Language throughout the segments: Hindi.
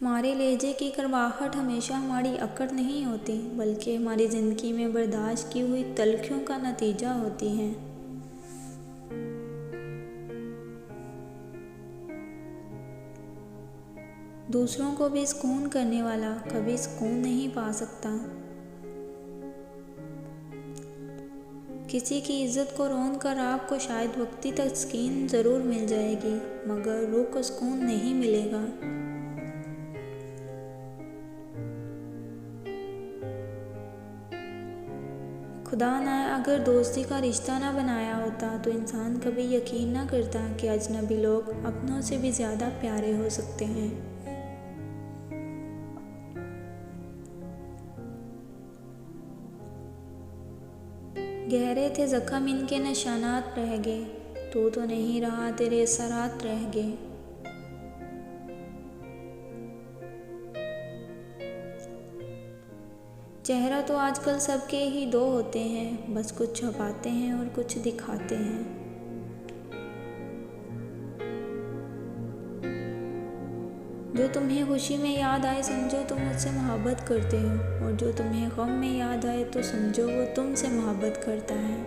हमारे लहजे की कड़वाहट हमेशा हमारी अकड़ नहीं होती, बल्कि हमारी ज़िंदगी में बर्दाश्त की हुई तलखियों का नतीजा होती हैं। दूसरों को भी सुकून करने वाला कभी सुकून नहीं पा सकता। किसी की इज्जत को रोन कर आपको शायद वक्ती तस्कीन ज़रूर मिल जाएगी, मगर रूह को सुकून नहीं मिलेगा। खुदा ना अगर दोस्ती का रिश्ता ना बनाया होता तो इंसान कभी यकीन ना करता कि अजनबी लोग अपनों से भी ज़्यादा प्यारे हो सकते हैं। गहरे थे जख्म इनके निशानात रह गए, तो नहीं रहा तेरे असरात रह गए। चेहरा तो आजकल सबके ही दो होते हैं, बस कुछ छुपाते हैं और कुछ दिखाते हैं। जो तुम्हें खुशी में याद आए समझो तुम मुझसे मोहब्बत करते हो, और जो तुम्हें गम में याद आए तो समझो वो तुमसे मोहब्बत करता है।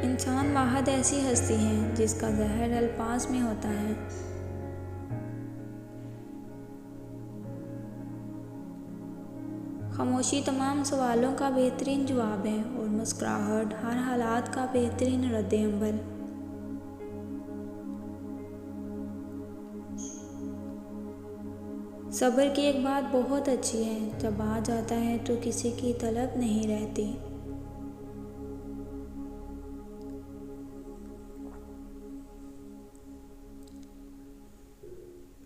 इंसान वाहद ऐसी हस्ती है जिसका ज़हर अल्फाज में होता है। खामोशी तमाम सवालों का बेहतरीन जवाब है, और मुस्कुराहट हर हालात का बेहतरीन रद्द-ए-अमल। सब्र की एक बात बहुत अच्छी है, जब आ जाता है तो किसी की तलब नहीं रहती।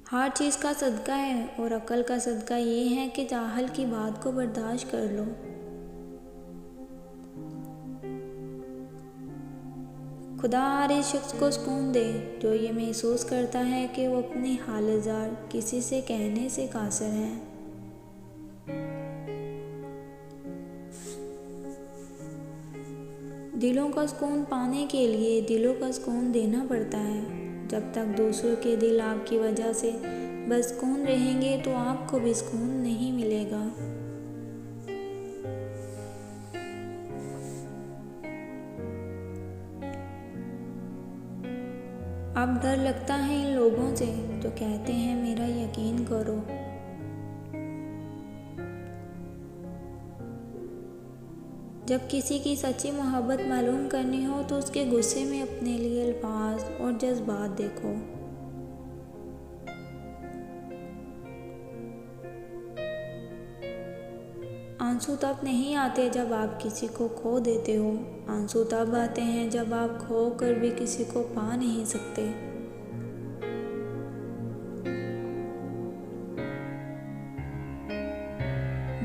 हर चीज़ का सदका है, और अक्ल का सदका ये है कि जाहल की बात को बर्दाश्त कर लो। खुदा हर इस शख्स को सुकून दे जो ये महसूस करता है कि वो अपनी हाल-जार किसी से कहने से कासिर है। दिलों का सुकून पाने के लिए दिलों का सुकून देना पड़ता है। जब तक दूसरों के दिल आपकी वजह से बदसुकून रहेंगे तो आपको भी सुकून नहीं मिलेगा। अब डर लगता है इन लोगों से तो कहते हैं मेरा यकीन करो। जब किसी की सच्ची मोहब्बत मालूम करनी हो तो उसके गुस्से में अपने लिए अल्फाज और जज्बात देखो। आंसू तब नहीं आते जब आप किसी को खो देते हो, आंसू तब आते हैं जब आप खो कर भी किसी को पा नहीं सकते।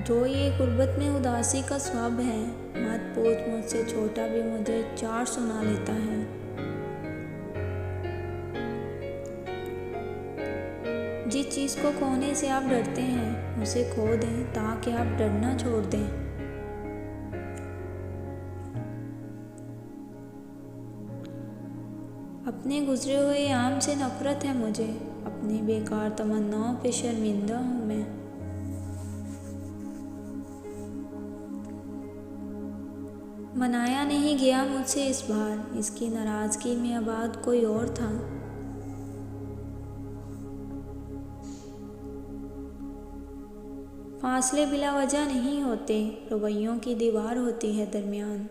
जो ये गुर्बत में उदासी का स्वाब है, मत पूछ मुझसे छोटा भी मुझे 4 सुना लेता है। जिस चीज़ को खोने से आप डरते हैं उसे खो दें ताकि आप डरना छोड़ दें। अपने गुजरे हुए आम से नफरत है मुझे, अपनी बेकार तमन्नाओं पे शर्मिंदा हूँ मैं। मनाया नहीं गया मुझसे इस बार, इसकी नाराज़गी में आबाद कोई और था। फासले बिला वजह नहीं होते, रवैयों की दीवार होती है दरमियान।